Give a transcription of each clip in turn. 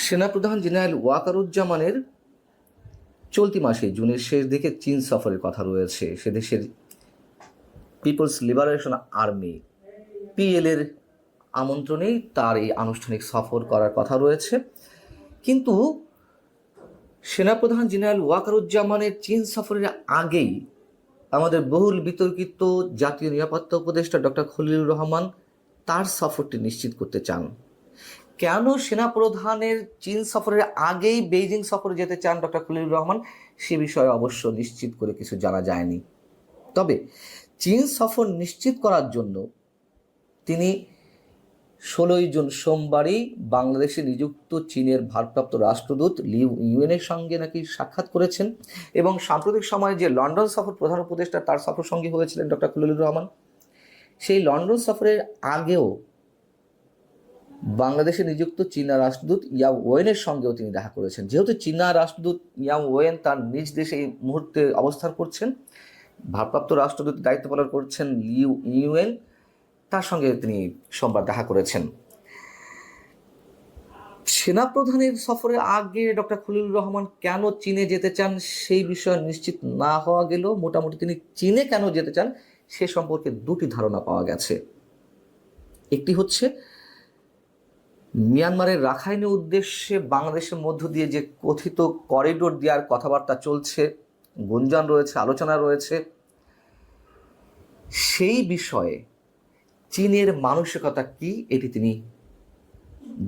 সেনাপ্রধান জেনারেল ওয়াকারুজ্জামানের চলতি মাসে জুনের শেষ দিকে চীন সফরের কথা রয়েছে। সে দেশের পিপলস লিবারেশন আর্মি পিএল এর আমন্ত্রণেই তার এই আনুষ্ঠানিক সফর করার কথা রয়েছে। কিন্তু সেনাপ্রধান জেনারেল ওয়াকারুজ্জামানের চীন সফরের আগেই আমাদের বহুল বিতর্কিত জাতীয় নিরাপত্তা উপদেষ্টা ডক্টর খলিলুর রহমান তার সফরটি নিশ্চিত করতে চান। কেন সেনাপ্রধানের চীন সফরের আগেই বেইজিং সফরে যেতে চান ডক্টর খলিলুর রহমান, সে বিষয়ে অবশ্য নিশ্চিত করে কিছু জানা যায়নি। তবে চীন সফর নিশ্চিত করার জন্য তিনি 16 জুন সোমবারই বাংলাদেশে নিযুক্ত চীনের ভারপ্রাপ্ত রাষ্ট্রদূত লিউ ইউয়েনের সঙ্গে নাকি সাক্ষাৎ করেছেন, এবং সাম্প্রতিক সময়ে যে লন্ডন সফর প্রধান উপদেষ্টা তার সফর সঙ্গী হয়েছিলেন ডক্টর খলিলুর রহমান, সেই লন্ডন সফরের আগেও বাংলাদেশে নিযুক্ত চীনা রাষ্ট্রদূত ইয়াও ওয়েনের সঙ্গেও তিনি দেখা করেছেন। যেহেতু চীনা রাষ্ট্রদূত ইয়াও ওয়েন তার নিজ দেশে এই মুহূর্তে অবস্থান করছেন, ভারপ্রাপ্ত রাষ্ট্রদূত দায়িত্ব পালন করছেন লিউ ইউয়েন, তার সঙ্গে তিনি সোমবার দেখা করেছেন। সেনাপ্রধানের সফরের আগে ডক্টর খলিলুর রহমান কেন চীনে যেতে চান সেই বিষয়ে নিশ্চিত না হওয়া গেলেও মোটামুটি তিনি চীনে কেন যেতে চান সে সম্পর্কে দুটি ধারণা পাওয়া গেছে। একটি হচ্ছে মিয়ানমারের রাখাইনের উদ্দেশ্যে বাংলাদেশের মধ্য দিয়ে যে কথিত করিডোর দেওয়ার কথাবার্তা চলছে, গুঞ্জন রয়েছে, আলোচনা রয়েছে, সেই বিষয়ে চীনের মানসিকতা কি এটি তিনি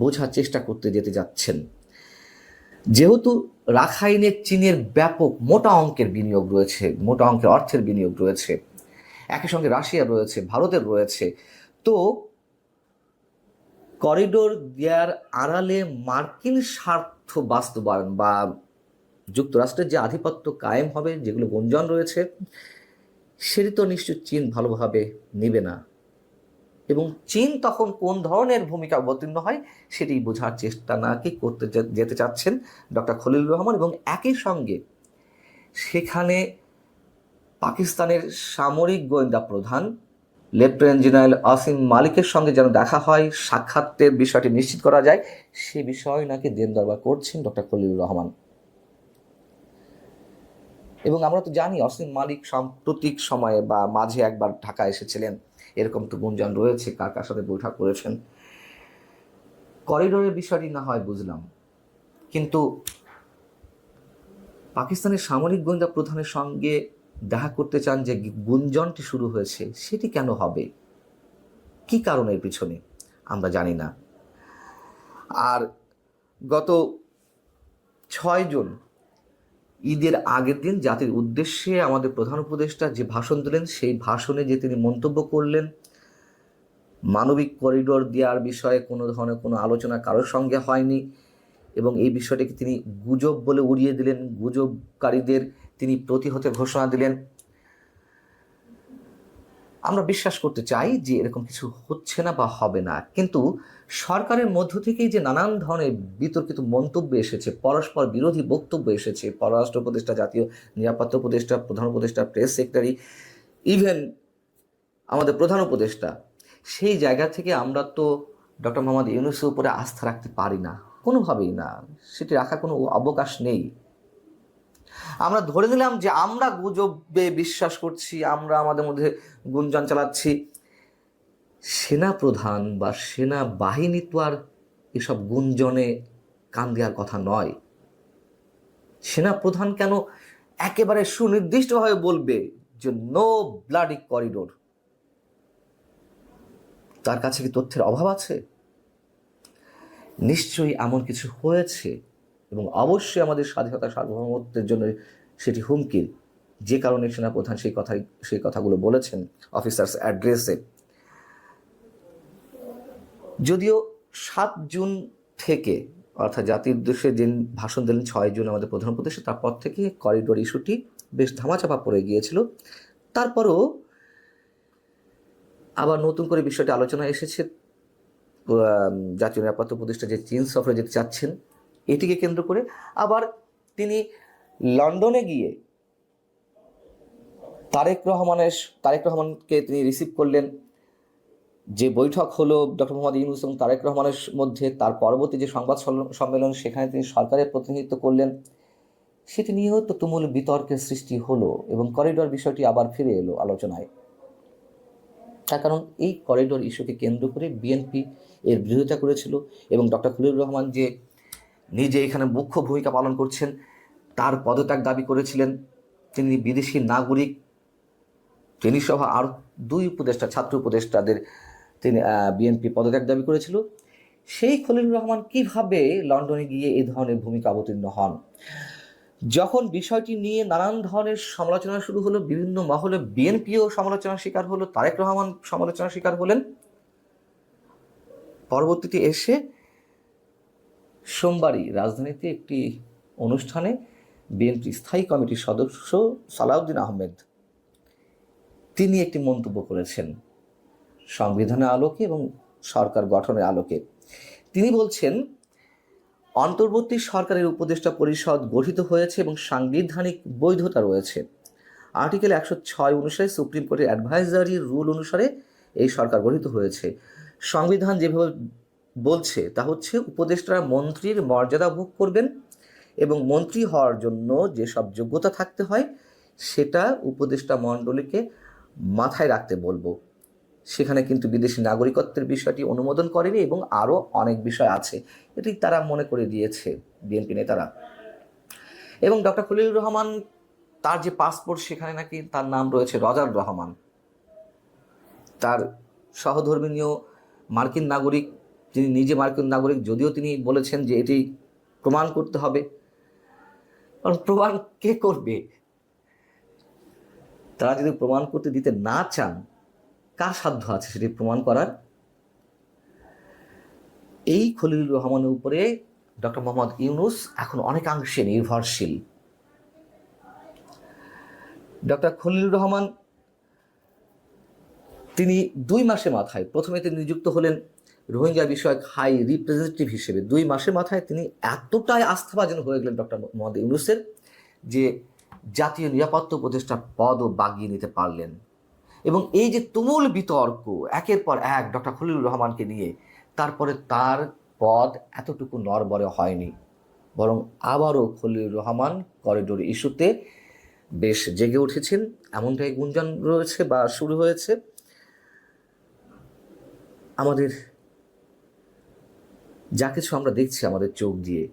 বোঝার চেষ্টা করতে যেতে যাচ্ছেন। যেহেতু রাখাইনে চীনের ব্যাপক মোটা অঙ্কের বিনিয়োগ রয়েছে, মোটা অঙ্কের অর্থের বিনিয়োগ রয়েছে, একই সঙ্গে রাশিয়া রয়েছে, ভারতের রয়েছে, তো করিডোর দেওয়ার আড়ালে মার্কিন স্বার্থ বাস্তবায়ন বা যুক্তরাষ্ট্রের যে আধিপত্য কায়েম হবে, যেগুলো গুঞ্জন রয়েছে, সেটি তো নিশ্চয় চীন ভালোভাবে নেবে না, এবং চীন তখন কোন ধরনের ভূমিকা অবতীর্ণ হয় সেটি বোঝার চেষ্টা নাকি করতে যেতে চাচ্ছেন ডক্টর খলিলুর রহমান। এবং একই সঙ্গে সেখানে পাকিস্তানের সামরিক গোয়েন্দা প্রধান লেফটেন্যান্ট জেনারেল আসিম মালিকের সঙ্গে যেন দেখা হয়, সাক্ষাতের বিষয়টি নিশ্চিত করা যায়, সে বিষয় নাকি দেন দরবার করছেন ডক্টর খলিলুর রহমান। এবং আমরা তো জানি আসিম মালিক সাম্প্রতিক সময়ে বা মাঝে একবার ঢাকা এসেছিলেন, এরকম তো গুঞ্জন রয়েছে, কার কার সাথে বৈঠক করেছেন। করিডোরের বিষয়টি না হয় বুঝলাম, কিন্তু পাকিস্তানের সামরিক গোয়েন্দা প্রধানের সঙ্গে দেখা করতে চান যে গুঞ্জনটি শুরু হয়েছে, সেটি কেন হবে, কি কারণের পিছনে আমরা জানি না। আর গত 6 জুন ঈদের আগের দিন জাতির উদ্দেশ্যে আমাদের প্রধান উপদেষ্টা যে ভাষণ দিলেন, সেই ভাষণে যে তিনি মন্তব্য করলেন মানবিক করিডোর দেওয়ার বিষয়ে কোনো ধরনের কোনো আলোচনা কারোর সঙ্গে হয়নি, এবং এই বিষয়টিকে তিনি গুজব বলে উড়িয়ে দিলেন, গুজবকারীদের তিনি প্রতিহতের ঘোষণা দিলেন। আমরা বিশ্বাস করতে চাই যে এরকম কিছু হচ্ছে না বা হবে না, কিন্তু সরকারের মধ্য থেকেই যে নানান ধরনের বিতর্কিত মন্তব্য এসেছে, পরস্পর বিরোধী বক্তব্য এসেছে, পররাষ্ট্র উপদেষ্টা, জাতীয় নিরাপত্তা উপদেষ্টা, প্রধান উপদেষ্টা, প্রেস সেক্রেটারি, ইভেন আমাদের প্রধান উপদেষ্টা, সেই জায়গা থেকে আমরা তো ডক্টর মোহাম্মদ ইউনূসের উপরে আস্থা রাখতে পারি না, কোনোভাবেই না, সেটি রাখার কোনো অবকাশ নেই। আমরা ধরে নিলাম যে আমরা গুজবে বিশ্বাস করছি, আমরা আমাদের মধ্যে গুঞ্জন চালাচ্ছি, সেনা প্রধান বা সেনা বাহিনী তো আর এসব গুঞ্জনে কান দেওয়ার কথা নয়। সেনা প্রধান কেন একেবারে সুনির্দিষ্টভাবে বলবে যে নো ব্লাডি করিডোর? তার কাছে কি তথ্যের অভাব আছে? নিশ্চয়ই এমন কিছু হয়েছে, এবং অবশ্যই আমাদের স্বাধীনতা সার্বভৌমত্বের জন্য সেটি হুমকির, যে কারণে সেনাপ্রধান সেই কথাগুলো বলেছেন অফিসার্স অ্যাড্রেসে। যদিও 7 জুন থেকে, অর্থাৎ জাতির উদ্দেশ্যে যে ভাষণ দিলেন 6 জুন আমাদের প্রধান উপদেষ্টা, তারপর থেকে করিডোর ইস্যুটি বেশ ধামাচাপা পড়ে গিয়েছিল। তারপরও আবার নতুন করে বিষয়টি আলোচনা এসেছে। জাতীয় নিরাপত্তা উপদেষ্টা যে চীন সফরে যেতে চাচ্ছেন, এটিকে কেন্দ্র করে আবার তিনি লন্ডনে গিয়ে তারেক রহমানকে তিনি রিসিভ করলেন, যে বৈঠক হলো ডক্টর মোহাম্মদ ইউনূস এবং তারেক রহমানের মধ্যে, তার পরবর্তী যে সংবাদ সম্মেলন সেখানে তিনি সরকারের প্রতিনিধিত্ব করলেন, সেটি নিয়েও তো তুমুল বিতর্কের সৃষ্টি হলো এবং করিডোর বিষয়টি আবার ফিরে এলো আলোচনায়। তার কারণ এই করিডোর ইস্যুকে কেন্দ্র করে বিএনপি এর বিরোধিতা করেছিল এবং ডক্টর খলিলুর রহমান যে নিজে এখানে মুখ্য ভূমিকা পালন করছেন তার পদত্যাগ দাবি করেছিলেন। তিনি বিদেশি নাগরিক, তিনি সহ আরও 2 উপদেষ্টা, ছাত্র উপদেষ্টাদের তিনি বিএনপি পদত্যাগ দাবি করেছিল। সেই খলিলুর রহমান কিভাবে লন্ডনে গিয়ে এই ধরনের ভূমিকা অবতীর্ণ হন? যখন বিষয়টি নিয়ে নানান ধরনের সমালোচনা শুরু হলো, বিভিন্ন মহলে বিএনপিও সমালোচনার শিকার হলো, তারেক রহমান সমালোচনার শিকার হলেন। পরবর্তীতে এসে সোমবারই রাজধানীতে একটি অনুষ্ঠানে বিএনপি স্থায়ী কমিটির সদস্য সালাউদ্দিন আহমেদ তিনি একটি মন্তব্য করেছেন সংবিধানের আলোকে এবং সরকার গঠনের আলোকে। তিনি বলছেন, অন্তর্বর্তী সরকারের উপদেষ্টা পরিষদ গঠিত হয়েছে এবং সাংবিধানিক বৈধতা রয়েছে। আর্টিকেল 106 অনুসারে সুপ্রিম কোর্টের অ্যাডভাইজারি রুল অনুসারে এই সরকার গঠিত হয়েছে। সংবিধান যেভাবে বলছে তা হচ্ছে উপদেষ্টারা মন্ত্রীর মর্যাদা ভোগ করবেন এবং মন্ত্রী হওয়ার জন্য যেসব যোগ্যতা থাকতে হয় সেটা উপদেষ্টা মণ্ডলীকে মাথায় রাখতে বলবো। সেখানে কিন্তু বিদেশি নাগরিকত্বের বিষয়টি অনুমোদন করেনি এবং আরও অনেক বিষয় আছে, এটি তারা মনে করে দিয়েছে বিএনপি নেতারা। এবং ডক্টর খলিলুর রহমান তার যে পাসপোর্ট সেখানে নাকি তার নাম রয়েছে রজার রহমান, তার সহধর্মিণীয় মার্কিন নাগরিক, তিনি নিজে মার্কিন নাগরিক, যদিও তিনি বলেছেন যে এটি প্রমাণ করতে হবে। কারণ প্রমাণ কে করবে? তারা যদি প্রমাণ করতে দিতে না চান, কার সাধ্য আছে সেটি প্রমাণ করার? এই খলিলুর রহমানের উপরে ডক্টর মোহাম্মদ ইউনূস এখন অনেকাংশে নির্ভরশীল। ডক্টর খলিলুর রহমান তিনি 2 মাসের মাথায়, প্রথমে তিনি নিযুক্ত হলেন রোহিঙ্গা বিষয়ক হাই রিপ্রেজেন্টেটিভ হিসেবে। 2 মাসের মাথায় তিনি এতটাই আস্থাভাজন হয়ে গেলেন ডক্টর মোহাম্মদ ইউনূসের যে জাতীয় নিরাপত্তা উপদেষ্টার পদও বাগিয়ে নিতে পারলেন। এবং এই যে তুমুল বিতর্ক একের পর এক ডক্টর খলিলুর রহমানকে নিয়ে, তারপরে তার পদ এতটুকু নড়বড়ে হয়নি, বরং আবারও খলিলুর রহমান করিডোর ইস্যুতে বেশ জেগে উঠেছেন, এমনটাই গুঞ্জন রয়েছে বা শুরু হয়েছে। আমাদের যা কিছু আমরা দেখছি আমাদের চোখ দিয়ে,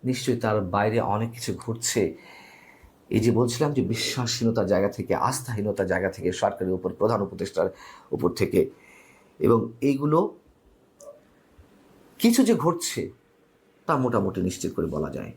নিশ্চয়ই তার বাইরে অনেক কিছু ঘটছে। এই যে বলছিলাম যে বিশ্বাসহীনতার জায়গা থেকে, আস্থাহীনতার জায়গা থেকে, সরকারের উপর, প্রধান উপদেষ্টার উপর থেকে, এবং এইগুলো কিছু যে ঘটছে তা মোটামুটি নিশ্চিত করে বলা যায়।